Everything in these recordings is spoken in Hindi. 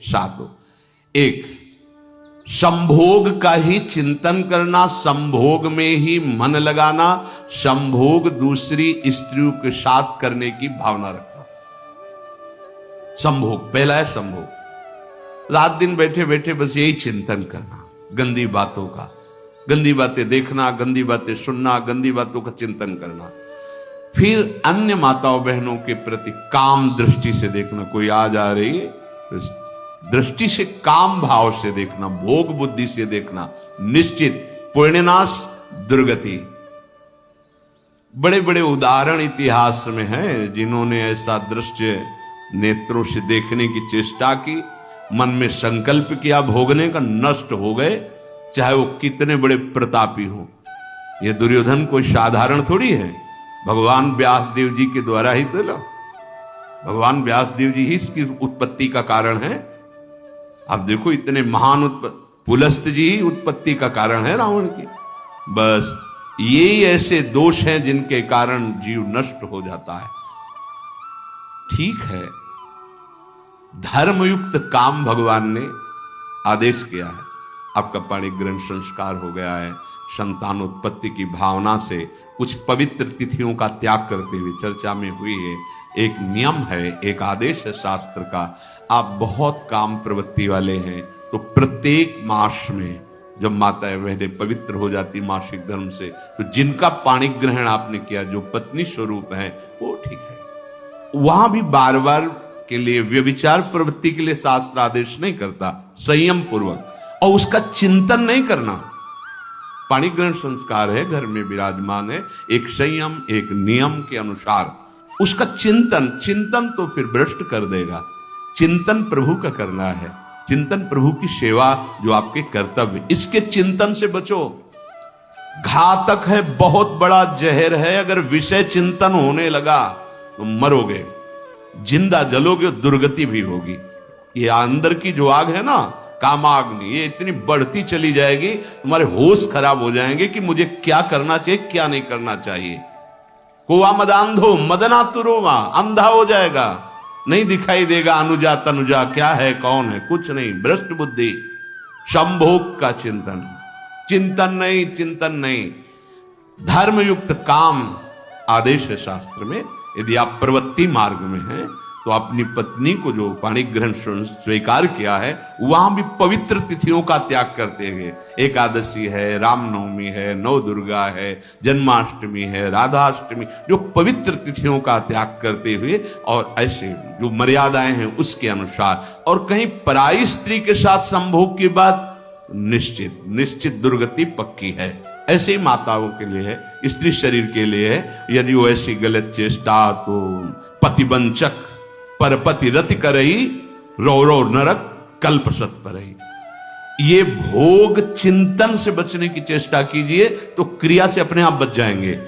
सातों। एक, संभोग का ही चिंतन करना, संभोग में ही मन लगाना, संभोग दूसरी स्त्रियों के साथ करने की भावना रखना। संभोग पहला है। संभोग रात दिन बैठे बैठे बस यही चिंतन करना, गंदी बातों का, गंदी बातें देखना, गंदी बातें सुनना, गंदी बातों का चिंतन करना। फिर अन्य माताओं बहनों के प्रति काम दृष्टि से देखना, कोई आ जा रही है दृष्टि से, काम भाव से देखना, भोग बुद्धि से देखना, निश्चित पुण्यनाश दुर्गति। बड़े बड़े उदाहरण इतिहास में हैं जिन्होंने ऐसा दृश्य नेत्रों से देखने की चेष्टा की, मन में संकल्प किया भोगने का, नष्ट हो गए, चाहे वो कितने बड़े प्रतापी हों। ये दुर्योधन कोई साधारण थोड़ी है, भगवान व्यासदेव जी के द्वारा ही तो भगवान व्यासदेव जी ही इसकी उत्पत्ति का कारण है। आप देखो इतने महान पुलस्त जी ही उत्पत्ति का कारण है रावण की। बस यही ऐसे दोष हैं जिनके कारण जीव नष्ट हो जाता है। ठीक है, धर्मयुक्त काम भगवान ने आदेश किया है। आपका पाणिग्रहण संस्कार हो गया है, संतानोत्पत्ति की भावना से कुछ पवित्र तिथियों का त्याग करते हुए चर्चा में हुई है। एक नियम है, एक आदेश है शास्त्र का। आप बहुत काम प्रवृत्ति वाले हैं तो प्रत्येक मास में जब माताएं बहनें पवित्र हो जाती मासिक धर्म से, तो जिनका पाणिग्रहण आपने किया, जो पत्नी स्वरूप है, वो ठीक है। वहां भी बार बार के लिए व्यभिचार प्रवृत्ति के लिए शास्त्र आदेश नहीं करता, संयम पूर्वक, और उसका चिंतन नहीं करना। पाणिग्रहण संस्कार है, घर में विराजमान है, एक संयम एक नियम के अनुसार उसका चिंतन तो फिर भ्रष्ट कर देगा। चिंतन प्रभु का करना है, चिंतन प्रभु की सेवा जो आपके कर्तव्य, इसके चिंतन से बचो। घातक है, बहुत बड़ा जहर है। अगर विषय चिंतन होने लगा तो मरोगे, जिंदा जलोगे, दुर्गति भी होगी। ये अंदर की जो आग है ना, कामाग्नि, ये इतनी बढ़ती चली जाएगी, तुम्हारे होश खराब हो जाएंगे कि मुझे क्या करना चाहिए, क्या नहीं करना चाहिए। कोवा मदांधो मदनातुरोवा, अंधा हो जाएगा, नहीं दिखाई देगा अनुजा तनुजा क्या है कौन है, कुछ नहीं, भ्रष्ट बुद्धि। संभोग का चिंतन नहीं। धर्मयुक्त काम आदेश है शास्त्र में। यदि आप प्रवृत्ति मार्ग में हैं तो अपनी पत्नी को जो पाणिग्रहण स्वीकार किया है, वहां भी पवित्र तिथियों का त्याग करते हुए, एकादशी है, रामनवमी है, नव दुर्गा है, जन्माष्टमी है, राधाष्टमी, जो पवित्र तिथियों का त्याग करते हुए और ऐसे जो मर्यादाएं हैं उसके अनुसार, और कहीं पराई स्त्री के साथ संभोग की बात निश्चित दुर्गति पक्की है। ऐसे ही माताओं के लिए है, स्त्री शरीर के लिए है। यदि वो ऐसी गलत चेष्टा, तो पतिवंचक परपति रति करही, रौ नरक कल्पसत परही। ये भोग चिंतन से बचने की चेष्टा कीजिए तो क्रिया से अपने आप बच जाएंगे।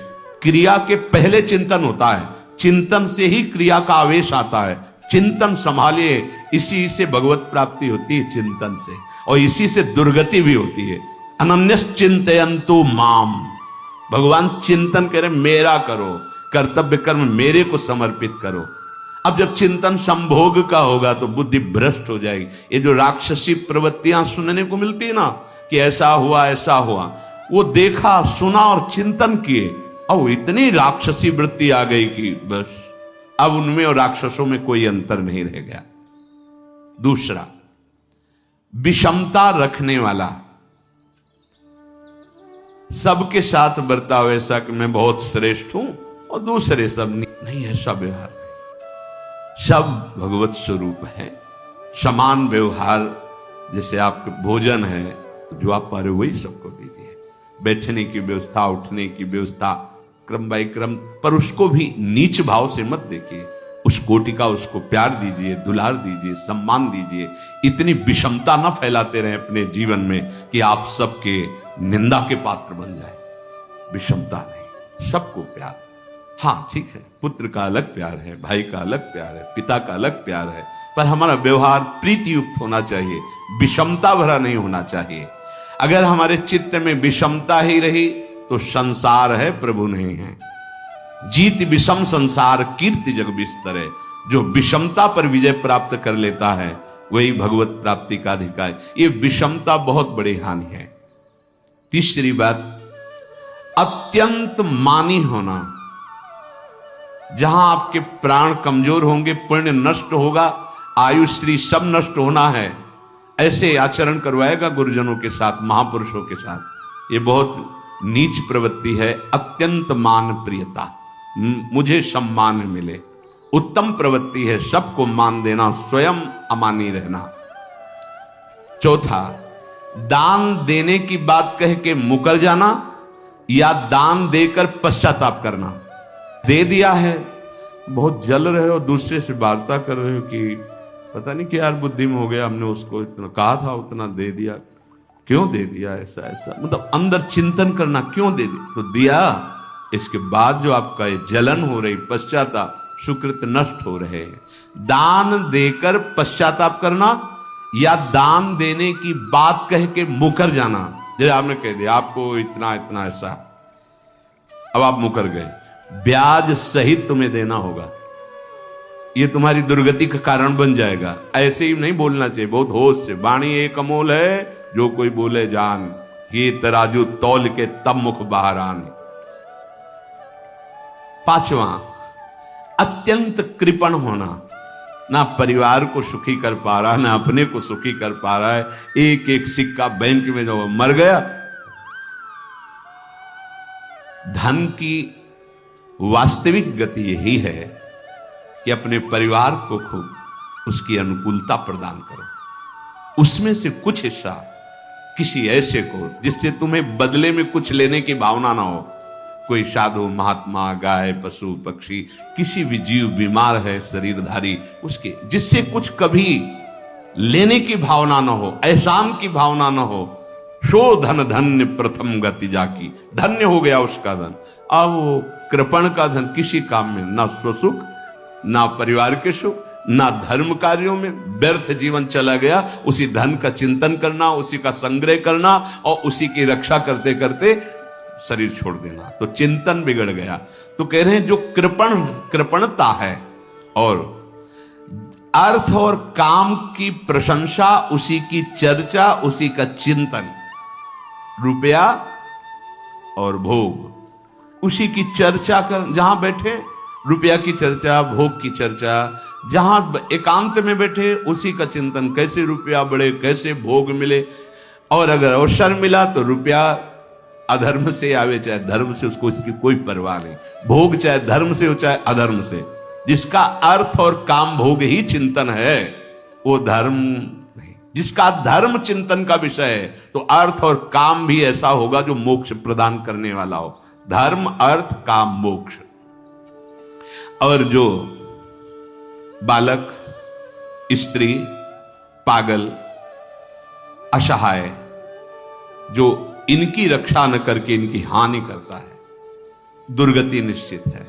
क्रिया के पहले चिंतन होता है, चिंतन से ही क्रिया का आवेश आता है। चिंतन संभालिए, इसी से भगवत प्राप्ति होती है, चिंतन से, और इसी से दुर्गति भी होती है। अनन्यस चिंतयन्तु माम, भगवान चिंतन करे, मेरा करो, कर्तव्य कर्म मेरे को समर्पित करो। अब जब चिंतन संभोग का होगा तो बुद्धि भ्रष्ट हो जाएगी। ये जो राक्षसी प्रवृत्तियां सुनने को मिलती है ना, कि ऐसा हुआ, वो देखा सुना और चिंतन किए, और इतनी राक्षसी वृत्ति आ गई कि बस अब उनमें और राक्षसों में कोई अंतर नहीं रह गया। दूसरा, विषमता रखने वाला, सबके साथ बर्ताव ऐसा कि मैं बहुत श्रेष्ठ हूं और दूसरे सब नहीं, ऐसा व्यवहार। सब भगवत स्वरूप है, समान व्यवहार। जैसे आपके भोजन है तो जो आप पा रहे हो वही सबको दीजिए, बैठने की व्यवस्था, उठने की व्यवस्था, क्रम बाय क्रम, पर उसको भी नीच भाव से मत देखिए। उस कोटि का उसको प्यार दीजिए, दुलार दीजिए, सम्मान दीजिए। इतनी विषमता न फैलाते रहें अपने जीवन में कि आप सबके निंदा के पात्र बन जाए। विषमता नहीं, सबको प्यार। हाँ ठीक है, पुत्र का अलग प्यार है, भाई का अलग प्यार है, पिता का अलग प्यार है, पर हमारा व्यवहार प्रीति युक्त होना चाहिए, विषमता भरा नहीं होना चाहिए। अगर हमारे चित्त में विषमता ही रही तो संसार है, प्रभु नहीं है। जीत विषम संसार कीर्ति जग बिस्तरे। जो विषमता पर विजय प्राप्त कर लेता है वही भगवत प्राप्ति का अधिकार। ये विषमता बहुत बड़ी हानि है। तीसरी बात, अत्यंत मानी होना। जहां आपके प्राण कमजोर होंगे, पुण्य नष्ट होगा, आयुश्री सब नष्ट होना है, ऐसे आचरण करवाएगा गुरुजनों के साथ, महापुरुषों के साथ। ये बहुत नीच प्रवृत्ति है। अत्यंत मान प्रियता, मुझे सम्मान मिले, उत्तम प्रवृत्ति है। सबको मान देना, स्वयं अमानी रहना। चौथा, दान देने की बात कह के मुकर जाना या दान देकर पश्चाताप करना। दे दिया है, बहुत जल रहे हो, दूसरे से वार्ता कर रहे हो कि पता नहीं क्या यार बुद्धि में हो गया, हमने उसको इतना कहा था, उतना दे दिया, क्यों दे दिया, ऐसा ऐसा, मतलब अंदर चिंतन करना, क्यों दे दिया, तो दिया। इसके बाद जो आपका जलन हो रही, पश्चाताप, सुकृत नष्ट हो रहे हैं। दान देकर पश्चाताप करना या दान देने की बात कह के मुकर जाना। जैसे आपने कह दिया आपको इतना इतना ऐसा, अब आप मुकर गए, ब्याज सहित तुम्हें देना होगा, ये तुम्हारी दुर्गति का कारण बन जाएगा। ऐसे ही नहीं बोलना चाहिए, बहुत होश से। वाणी एक अमोल है, जो कोई बोले जान, ये तराजू तौल के तब मुख बाहर आन। पांचवा, अत्यंत कृपण होना। ना परिवार को सुखी कर पा रहा, ना अपने को सुखी कर पा रहा है। एक एक सिक्का बैंक में जो मर गया। धन की वास्तविक गति यही है कि अपने परिवार को खूब उसकी अनुकूलता प्रदान करो, उसमें से कुछ हिस्सा किसी ऐसे को जिससे तुम्हें बदले में कुछ लेने की भावना ना हो। कोई साधु महात्मा, गाय, पशु, पक्षी, किसी भी जीव बीमार है, शरीरधारी, उसके जिससे कुछ कभी लेने की भावना ना हो, एहसान की भावना ना हो। शो धन धन्य प्रथम गति जाकी, धन्य हो गया उसका धन। अब वो कृपण का धन किसी काम में ना स्वसुख, ना परिवार के सुख, ना धर्म कार्यों में, व्यर्थ जीवन चला गया। उसी धन का चिंतन करना, उसी का संग्रह करना और उसी की रक्षा करते करते शरीर छोड़ देना, तो चिंतन बिगड़ गया। तो कह रहे हैं जो कृपणता है और अर्थ और काम की प्रशंसा, उसी की चर्चा, उसी का चिंतन, रुपया और भोग, उसी की चर्चा कर, जहां बैठे रुपया की चर्चा, भोग की चर्चा, जहां एकांत में बैठे उसी का चिंतन, कैसे रुपया बढ़े, कैसे भोग मिले। और अगर अवसर मिला तो रुपया अधर्म से आवे चाहे धर्म से, उसको इसकी कोई परवाह नहीं। भोग चाहे धर्म से हो चाहे अधर्म से, जिसका अर्थ और काम भोग ही चिंतन है वो धर्म नहीं। जिसका धर्म चिंतन का विषय है तो अर्थ और काम भी ऐसा होगा जो मोक्ष प्रदान करने वाला हो। धर्म, अर्थ, काम, मोक्ष। और जो बालक, स्त्री, पागल, असहाय, जो इनकी रक्षा न करके इनकी हानि करता है, दुर्गति निश्चित है।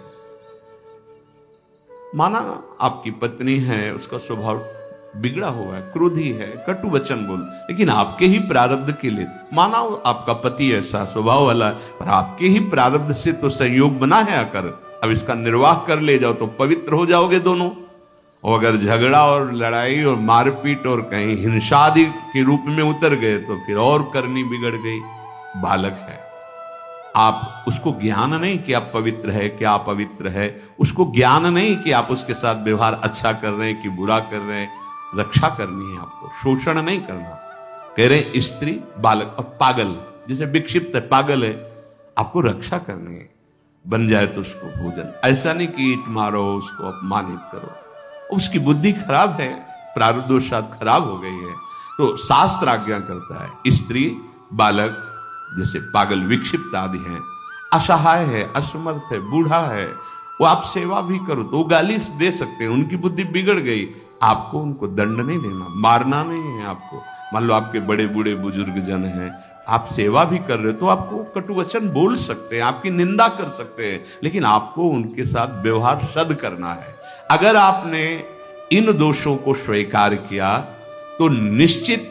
माना आपकी पत्नी है, उसका स्वभाव बिगड़ा हुआ है, क्रोधी है, कटु वचन बोल, लेकिन आपके ही प्रारब्ध के लिए, माना आपका पति ऐसा स्वभाव वाला है, पर आपके ही प्रारब्ध से तो संयोग बना है आकर, अब इसका निर्वाह कर ले जाओ तो पवित्र हो जाओगे दोनों। और अगर झगड़ा और लड़ाई और मारपीट और कहीं हिंसादि के रूप में उतर गए तो फिर और करनी बिगड़ गई। बालक है, आप उसको ज्ञान नहीं कि आप पवित्र है, कि आप पवित्र है, उसको ज्ञान नहीं कि आप उसके साथ व्यवहार अच्छा कर रहे हैं कि बुरा कर रहे हैं। रक्षा करनी है आपको, शोषण नहीं करना। कह रहे हैं स्त्री, बालक और पागल, जैसे विक्षिप्त है, पागल है, आपको रक्षा करनी है। बन जाए तो उसको भोजन, ऐसा नहीं कि ईट मारो, उसको अपमानित करो, उसकी बुद्धि खराब है, प्रारब्धवशात खराब हो गई है, तो शास्त्र आज्ञा करता है। स्त्री, बालक, जैसे पागल, विक्षिप्त आदि हैं, असहाय है, असमर्थ है, बूढ़ा है, वो आप सेवा भी करो तो वो गाली दे सकते हैं, उनकी बुद्धि बिगड़ गई। आपको उनको दंड नहीं देना, मारना नहीं है आपको। मान लो आपके बड़े बूढ़े बुजुर्ग जन हैं, आप सेवा भी कर रहे हो तो आपको कटु वचन बोल सकते हैं, आपकी निंदा कर सकते हैं, लेकिन आपको उनके साथ व्यवहार सद करना है। अगर आपने इन दोषों को स्वीकार किया तो निश्चित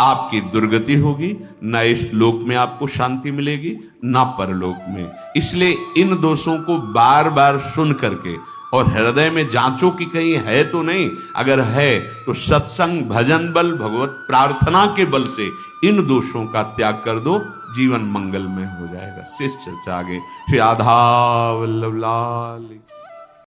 आपकी दुर्गति होगी, न इस लोक में आपको शांति मिलेगी, न परलोक में। इसलिए इन दोषों को बार बार सुन करके और हृदय में जांचो कि कहीं है तो नहीं। अगर है तो सत्संग, भजन बल, भगवत प्रार्थना के बल से इन दोषों का त्याग कर दो, जीवन मंगलमय हो जाएगा। शेष चर्चा आगे। श्री राधा वल्लभ लाल।